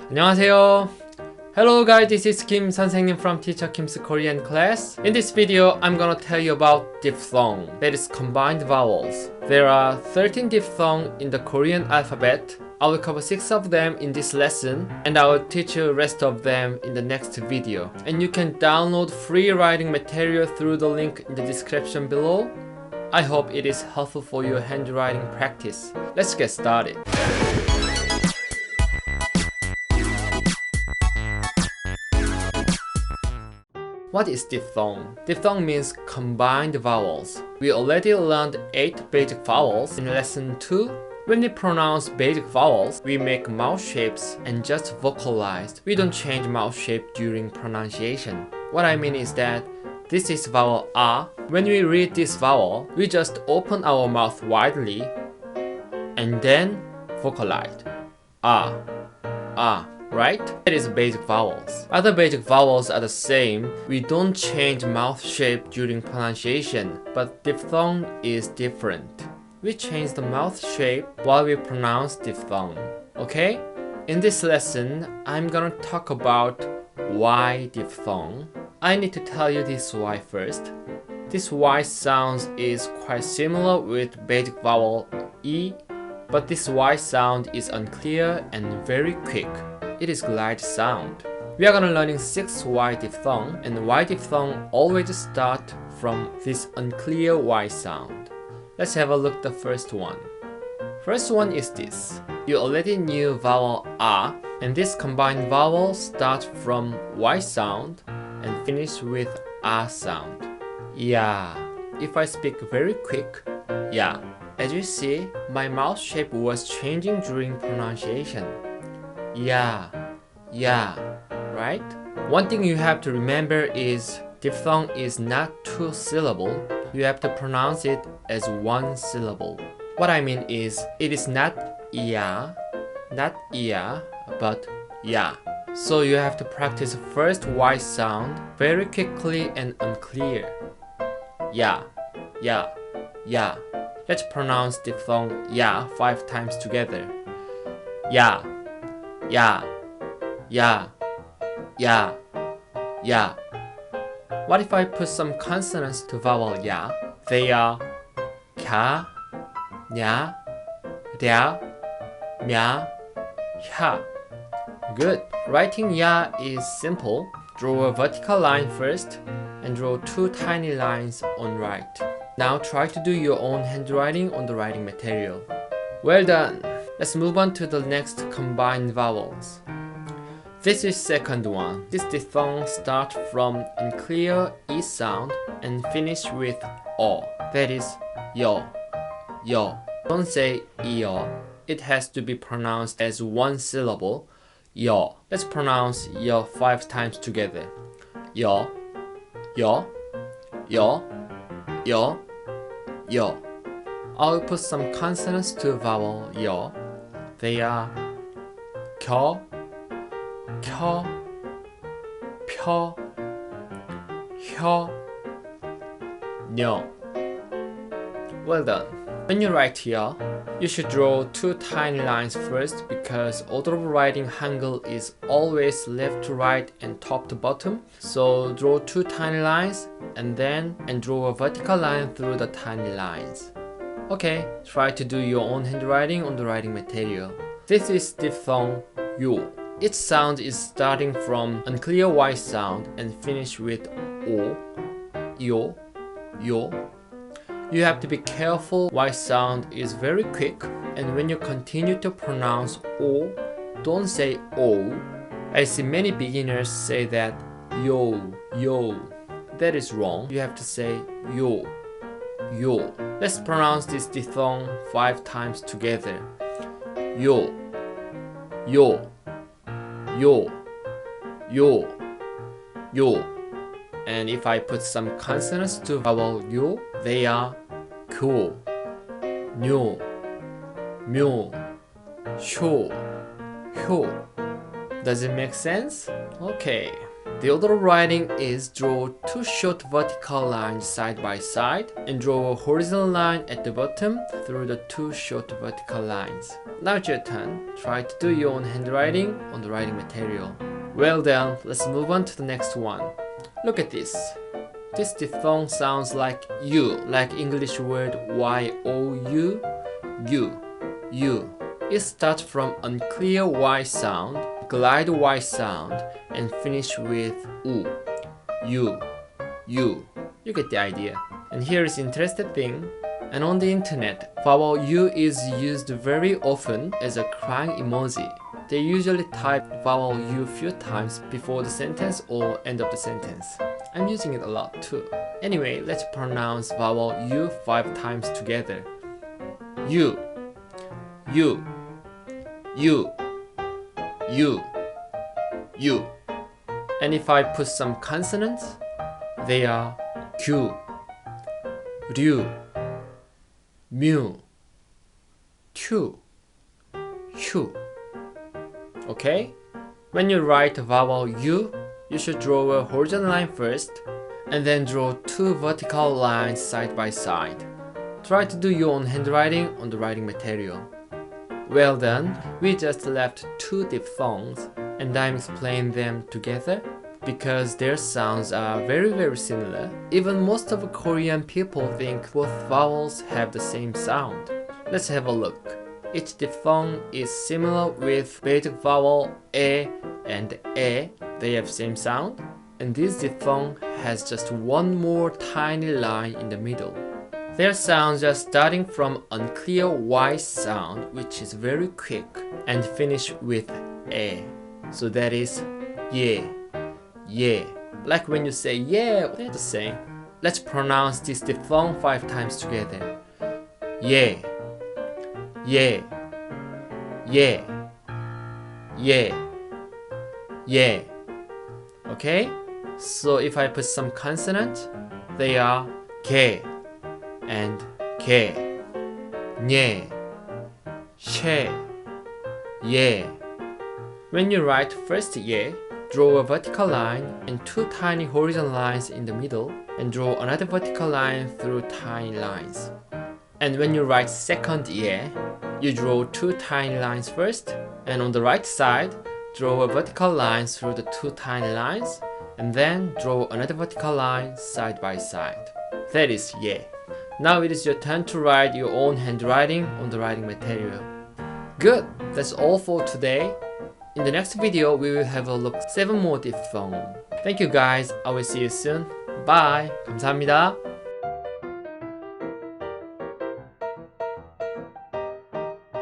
안녕하세요. Hello guys, this is Kim 선생님 from Teacher Kim's Korean class. In this video, I'm gonna tell you about diphthong, that is combined vowels. There are 13 diphthongs in the Korean alphabet. I will cover 6 of them in this lesson, and I will teach you the rest of them in the next video. And you can download free writing material through the link in the description below. I hope it is helpful for your handwriting practice. Let's get started. What is diphthong? Diphthong means combined vowels. We already learned 8 basic vowels in lesson 2. When we pronounce basic vowels, we make mouth shapes and just vocalize. We don't change mouth shape during pronunciation. What I mean is that this is vowel A. When we read this vowel, we just open our mouth widely and then vocalize. A, A. Right? That is basic vowels. Other basic vowels are the same. We don't change mouth shape during pronunciation, but diphthong is different. We change the mouth shape while we pronounce diphthong. Okay? In this lesson, I'm gonna talk about Y diphthong. I need to tell you this Y first. This Y sound is quite similar with basic vowel E, but this Y sound is unclear and very quick. It is glide sound. We are gonna learning 6 Y diphthong, and Y diphthong always start from this unclear Y sound. Let's have a look at the first one. First one is this. You already knew vowel A, and this combined vowel start from Y sound and finish with A sound. Yeah. If I speak very quick, yeah. As you see, my mouth shape was changing during pronunciation. Yeah, right? One thing you have to remember is diphthong is not 2 syllable. You have to pronounce it as 1 syllable. What I mean is, it is not iya, but ya. So you have to practice first Y sound very quickly and unclear. Ya. Let's pronounce diphthong ya 5 times together. Ya. What if I put some consonants to vowel ya? They are 캬, 냐, 랴, 냐, 혀. Good. Writing ya is simple. Draw a vertical line first and draw 2 tiny lines on right. Now try to do your own handwriting on the writing material. Well done. Let's move on to the next combined vowels. This is second one. This diphthong start from unclear E sound and finish with O. That is yo. Don't say yo. It has to be pronounced as 1 syllable. Yo. Let's pronounce yo 5 times together. Yo. I'll put some consonants to vowel yo. They are 켜, 켜, 펴, 혀, 녀. Well done. When you write here, you should draw 2 tiny lines first because order of writing Hangul is always left to right and top to bottom. So draw 2 tiny lines and draw a vertical line through the tiny lines. Okay, try to do your own handwriting on the writing material. This is diphthong yo. Its sound is starting from unclear Y sound and finish with O, yo. You have to be careful. Y sound is very quick, and when you continue to pronounce O, don't say O. I see many beginners say that yo. That is wrong. You have to say yo. Let's pronounce this diphthong 5 times together. Yo. And if I put some consonants to vowel yo, they are 교, 뇨, 묘, 쇼, 효. Does it make sense? Okay. The order of writing is draw 2 short vertical lines side by side and draw a horizontal line at the bottom through the 2 short vertical lines. Now it's your turn. Try to do your own handwriting on the writing material. Well done, let's move on to the next one. Look at this. This diphthong sounds like U, like English word Y-O-U, U. It starts from unclear Y sound, glide Y sound, and finish with U, U. You get the idea. And here is interesting thing. And on the internet, vowel U is used very often as a crying emoji. They usually type vowel U few times before the sentence or end of the sentence. I'm using it a lot too. Anyway, let's pronounce vowel U 5 times together. U. And if I put some consonants, they are Q, Ryu, Mu, Tu, Hu. Okay? When you write vowel U, you should draw a horizontal line first, and then draw 2 vertical lines side by side. Try to do your own handwriting on the writing material. Well done, we just left 2 diphthongs, and I'm explaining them together because their sounds are very similar. Even most of Korean people think both vowels have the same sound. Let's have a look. Each diphthong is similar with basic vowel E and E. They have same sound. And this diphthong has just one more tiny line in the middle. Their sounds are starting from unclear Y sound, which is very quick, and finish with E. So that is yeah. Like when you say yeah, they're the same. Let's pronounce this diphthong 5 times together. Yeah. Okay? So if I put some consonants, they are 게 and 게, 녜, 쉐, 예. When you write first 예, draw a vertical line and 2 tiny horizontal lines in the middle, and draw another vertical line through tiny lines. And when you write second 예, you draw 2 tiny lines first, and on the right side, draw a vertical line through the 2 tiny lines, and then draw another vertical line side by side. That is 예. Now it is your turn to write your own handwriting on the writing material. Good! That's all for today. In the next video, we will have a look at 7 more diphthongs. Thank you guys. I will see you soon. Bye. 감사합니다.